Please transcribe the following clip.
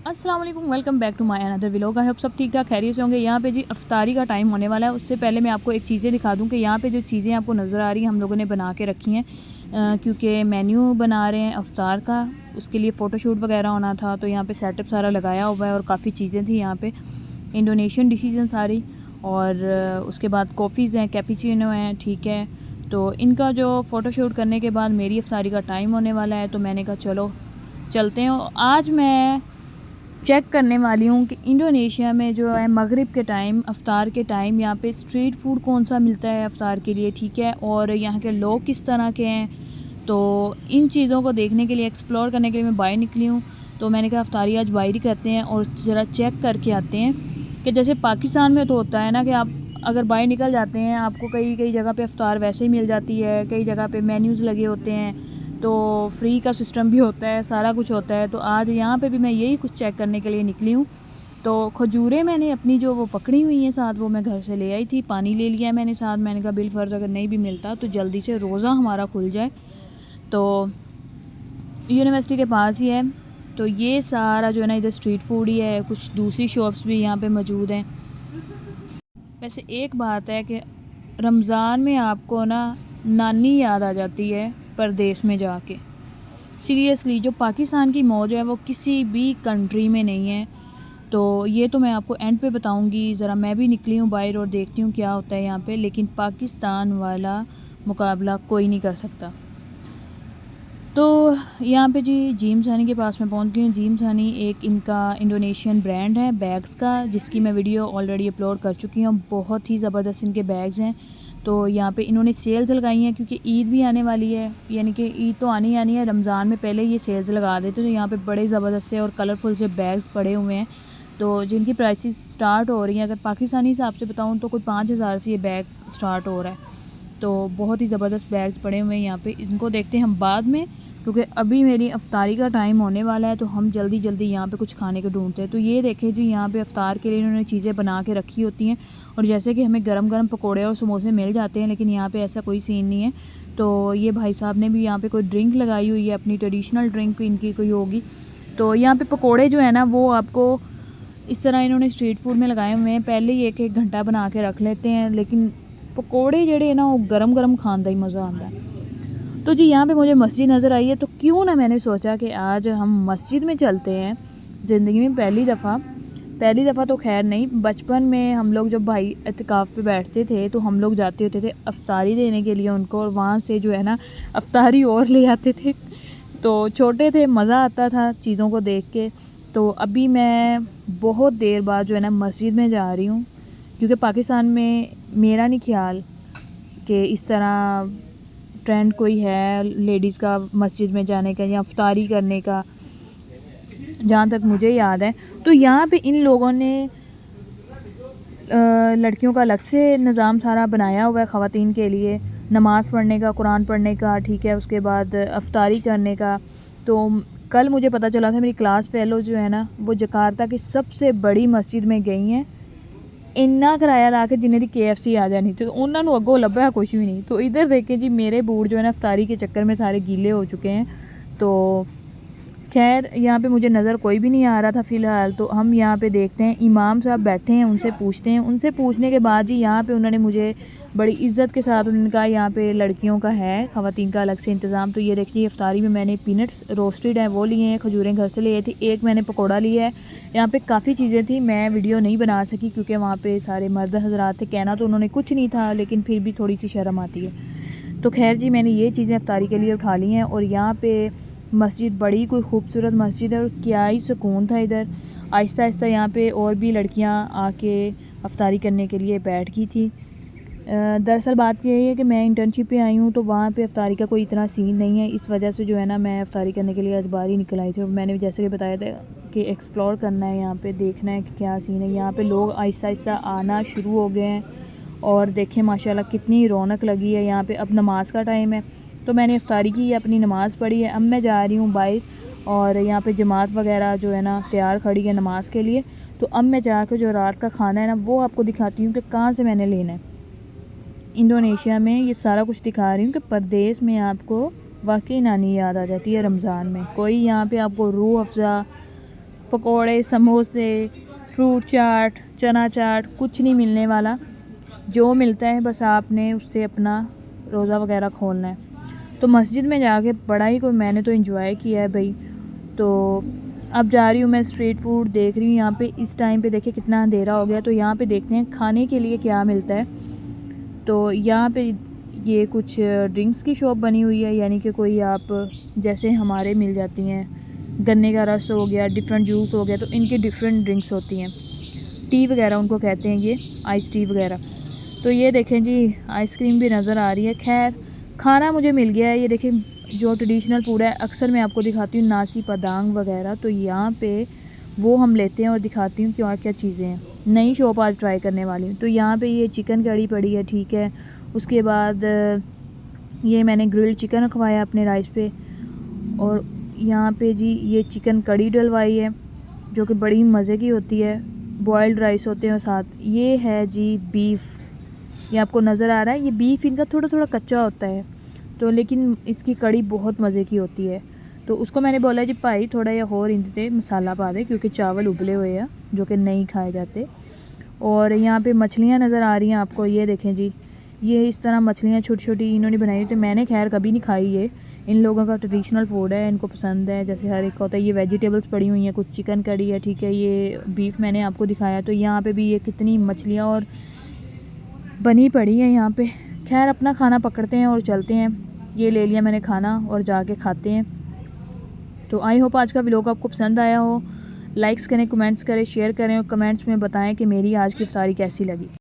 अस्सलाम वालेकुम, welcome back to my another vlog. I hope सब ठीक ठाक खैरियत से होंगे। यहाँ पे जी अफ्तारी का टाइम होने वाला है। उससे पहले मैं आपको एक चीज़ें दिखा दूँ कि यहाँ पे जो चीज़ें आपको नज़र आ रही हैं हम लोगों ने बना के रखी हैं, क्योंकि मेन्यू बना रहे हैं अफ्तार का। उसके लिए फ़ोटोशूट वगैरह होना था, तो यहाँ पे सेटअप सारा लगाया हुआ है और काफ़ी चीज़ें थी यहाँ पे, इंडोनेशियन डिशेज़ हैं सारी। और उसके बाद कॉफ़ीज़ हैं, कैपुचिनो हैं, ठीक है। तो इनका जो फ़ोटोशूट करने के बाद मेरी अफ्तारी का टाइम होने वाला है, तो मैंने कहा चलो चलते हैं। आज मैं चेक करने वाली हूँ कि इंडोनेशिया में जो है मगरिब के टाइम, अफ्तार के टाइम, यहाँ पे स्ट्रीट फूड कौन सा मिलता है अफ्तार के लिए, ठीक है। और यहाँ के लोग किस तरह के हैं। तो इन चीज़ों को देखने के लिए, एक्सप्लोर करने के लिए मैं बाहर निकली हूँ। तो मैंने कहा अफ्तारी आज बाहर ही करते हैं और ज़रा चेक करके आते हैं कि जैसे पाकिस्तान में तो होता है ना कि आप अगर बाहर निकल जाते हैं आपको कई कई जगह पे अफ्तार वैसे ही मिल जाती है, कई जगह पे मेन्यूज़ लगे होते हैं, तो फ्री का सिस्टम भी होता है, सारा कुछ होता है। तो आज यहाँ पे भी मैं यही कुछ चेक करने के लिए निकली हूँ। तो खजूरें मैंने अपनी जो वो पकड़ी हुई हैं साथ, वो मैं घर से ले आई थी। पानी ले लिया मैंने साथ। मैंने कहा बिल फ़र्ज़ अगर नहीं भी मिलता तो जल्दी से रोज़ा हमारा खुल जाए। तो यूनिवर्सिटी के पास ही है, तो ये सारा जो है ना इधर स्ट्रीट फूड ही है। कुछ दूसरी शॉप्स भी यहाँ पे मौजूद हैं। वैसे एक बात है कि रमज़ान में आपको ना नानी याद आ जाती है परदेश में जाके। सीरियसली जो पाकिस्तान की मौज है वो किसी भी कंट्री में नहीं है। तो ये तो मैं आपको एंड पे बताऊंगी। ज़रा मैं भी निकली हूँ बाहर और देखती हूँ क्या होता है यहाँ पे, लेकिन पाकिस्तान वाला मुकाबला कोई नहीं कर सकता। तो यहाँ पे जी जीम्स हनी के पास में पहुँच गई हूँ। जीम्स हनी एक इनका इंडोनेशियन ब्रांड है बैग्स का, जिसकी मैं वीडियो ऑलरेडी अपलोड कर चुकी हूँ। बहुत ही ज़बरदस्त इनके बैग्स हैं। तो यहाँ पे इन्होंने सेल्स लगाई हैं क्योंकि ईद भी आने वाली है, यानी कि ईद तो आनी आनी है, रमज़ान में पहले ये सेल्स लगा देते। तो यहाँ पे बड़े ज़बरदस्त से और कलरफुल से बैग्स पड़े हुए हैं, तो जिनकी प्राइसेस स्टार्ट हो रही हैं। अगर पाकिस्तानी हिसाब से बताऊँ तो कोई 5,000 से ये बैग स्टार्ट हो रहा है। तो बहुत ही ज़बरदस्त बैग्स पड़े हुए हैं यहाँ पे। इनको देखते हैं हम बाद में, क्योंकि अभी मेरी अफ्तारी का टाइम होने वाला है। तो हम जल्दी जल्दी यहाँ पे कुछ खाने को ढूंढते हैं। तो ये देखें जी, यहाँ पे अफ्तार के लिए इन्होंने चीज़ें बना के रखी होती हैं, और जैसे कि हमें गरम गरम पकोड़े और समोसे मिल जाते हैं, लेकिन यहाँ पे ऐसा कोई सीन नहीं है। तो ये भाई साहब ने भी यहाँ पे कोई ड्रिंक लगाई हुई है, अपनी ट्रेडिशनल ड्रिंक इनकी कोई होगी। तो यहाँ पे पकोड़े जो है ना वो आपको इस तरह इन्होंने स्ट्रीट फूड में लगाए हुए हैं। पहले ही एक एक घंटा बना के रख लेते हैं, लेकिन पकोड़े जड़े ना वो गरम गरम खाने का ही मज़ा आता है। तो जी यहाँ पे मुझे मस्जिद नज़र आई है, तो क्यों ना मैंने सोचा कि आज हम मस्जिद में चलते हैं। ज़िंदगी में पहली दफ़ा तो खैर नहीं, बचपन में हम लोग जब भाई इत्तिकाफ़ पे बैठते थे तो हम लोग जाते होते थे अफ्तारी देने के लिए उनको, और वहाँ से जो है ना अफ्तारी और ले आते थे। तो छोटे थे, मज़ा आता था चीज़ों को देख के। तो अभी मैं बहुत देर बाद जो है ना मस्जिद में जा रही हूँ, क्योंकि पाकिस्तान में मेरा नहीं ख्याल कि इस तरह ट्रेंड कोई है लेडीज़ का मस्जिद में जाने का या अफ्तारी करने का, जहाँ तक मुझे याद है। तो यहाँ पे इन लोगों ने लड़कियों का अलग से निज़ाम सारा बनाया हुआ है ख़वातीन के लिए, नमाज़ पढ़ने का, कुरान पढ़ने का, ठीक है, उसके बाद अफ्तारी करने का। तो कल मुझे पता चला था, मेरी क्लास फेलो जो है ना वो जकार्ता की सबसे बड़ी मस्जिद में गई हैं। इन्ना किराया ला के जिन्हें दी KFC आ जानी, तो उन्होंने अगों लभा कुछ भी नहीं। तो इधर देखें जी, मेरे बूट जो है ना अफ्तारी के चक्कर में सारे गीले हो चुके हैं। तो खैर यहाँ पे मुझे नज़र कोई भी नहीं आ रहा था फ़िलहाल। तो हम यहाँ पे देखते हैं, इमाम साहब बैठे हैं, उनसे पूछते हैं। उनसे पूछने के बाद जी यहाँ पे उन्होंने मुझे बड़ी इज़्ज़त के साथ उन्होंने कहा यहाँ पे लड़कियों का है, ख़वातीन का अलग से इंतज़ाम। तो ये देखिए इफ्तारी में मैंने पीनट्स रोस्टेड हैं वो लिए हैं, खजूरें घर से ले आई थी, एक मैंने पकौड़ा लिया है। यहाँ पे काफ़ी चीज़ें थी, मैं वीडियो नहीं बना सकी क्योंकि वहाँ पे सारे मर्द हज़रात थे। कहना तो उन्होंने कुछ नहीं था, लेकिन फिर भी थोड़ी सी शर्म आती है। तो खैर जी, मैंने ये चीज़ें इफ्तारी के लिए उठा ली हैं। और यहाँ पे मस्जिद बड़ी कोई खूबसूरत मस्जिद है, और क्या ही सुकून था इधर। आहिस्ता आहिस्ता यहाँ पे और भी लड़कियाँ आके अफ्तारी करने के लिए बैठ गई थी। दरअसल बात यही है कि मैं इंटर्नशिप पे आई हूँ, तो वहाँ पे अफ्तारी का कोई इतना सीन नहीं है। इस वजह से जो है ना मैं अफ्तारी करने के लिए आज बाहर ही निकल आई थी। और मैंने जैसे कि बताया था कि एक्सप्लोर करना है, यहाँ पे देखना है कि क्या सीन है। यहाँ पे लोग आहिस्ता आहिस्ता आना शुरू हो गए हैं, और देखें माशाल्लाह कितनी रौनक लगी है यहाँ पे। अब नमाज का टाइम है, तो मैंने इफ्तारी की, अपनी नमाज़ पढ़ी है। अब मैं जा रही हूँ बाहर, और यहाँ पे जमात वगैरह जो है ना तैयार खड़ी है नमाज़ के लिए। तो अब मैं जाकर जो रात का खाना है ना वो आपको दिखाती हूँ कि कहाँ से मैंने लेना है। इंडोनेशिया में ये सारा कुछ दिखा रही हूँ कि परदेश में आपको वाकई नानी याद आ जाती है रमज़ान में। कोई यहाँ पे आपको रूह अफ़ज़ा पकोड़े, समोसे, फ्रूट चाट, चना चाट कुछ नहीं मिलने वाला। जो मिलता है बस आपने उससे अपना रोज़ा वगैरह खोलना है। तो मस्जिद में जाके बड़ा ही कोई मैंने तो एंजॉय किया है भाई। तो अब जा रही हूँ मैं स्ट्रीट फूड देख रही हूँ यहाँ पे। इस टाइम पे देखिए कितना अंधेरा हो गया। तो यहाँ पे देखते हैं खाने के लिए क्या मिलता है। तो यहाँ पे ये कुछ ड्रिंक्स की शॉप बनी हुई है, यानी कि कोई आप जैसे हमारे मिल जाती हैं, गन्ने का रस हो गया, डिफरेंट जूस हो गया, तो इनकी डिफरेंट ड्रिंक्स होती हैं। टी वगैरह उनको कहते हैं, ये आइस टी वगैरह। तो ये देखें जी आइसक्रीम भी नज़र आ रही है। खैर खाना मुझे मिल गया है। ये देखें जो ट्रेडिशनल फूड है अक्सर मैं आपको दिखाती हूँ, नासी पदांग वगैरह। तो यहाँ पे वो हम लेते हैं और दिखाती हूँ क्या क्या चीज़ें हैं। नई शॉप आज ट्राई करने वाली हूँ। तो यहाँ पे ये चिकन कड़ी पड़ी है, ठीक है। उसके बाद ये मैंने ग्रिल्ड चिकन रखवाया अपने राइस पे। और यहाँ पे जी ये चिकन कड़ी डलवाई है जो कि बड़ी मज़े की होती है। बॉयल्ड राइस होते हैं साथ। ये है जी बीफ, ये आपको नज़र आ रहा है। ये बीफ इनका थोड़ा थोड़ा कच्चा होता है, तो लेकिन इसकी कड़ी बहुत मज़े की होती है। तो उसको मैंने बोला जी भाई थोड़ा या और इंतज़े मसाला पा दे, क्योंकि चावल उबले हुए हैं जो कि नहीं खाए जाते। और यहाँ पे मछलियाँ नज़र आ रही हैं आपको। ये देखें जी ये इस तरह मछलियाँ छोटी छोटी इन्होंने बनाई हुई। तो मैंने खैर कभी नहीं खाई ये, इन लोगों का ट्रेडिशनल फूड है, इनको पसंद है, जैसे हर एक का होता है। ये वेजिटेबल्स पड़ी हुई हैं, कुछ चिकन कड़ी है, ठीक है। ये बीफ मैंने आपको दिखाया। तो यहाँ पे भी ये कितनी मछलियाँ और बनी पड़ी है यहाँ पे। खैर अपना खाना पकड़ते हैं और चलते हैं। ये ले लिया मैंने खाना और जाके खाते हैं। तो आई होप आज का व्लॉग आपको पसंद आया हो। लाइक्स करें, कमेंट्स करें, शेयर करें और कमेंट्स में बताएं कि मेरी आज की इफ्तारी कैसी लगी।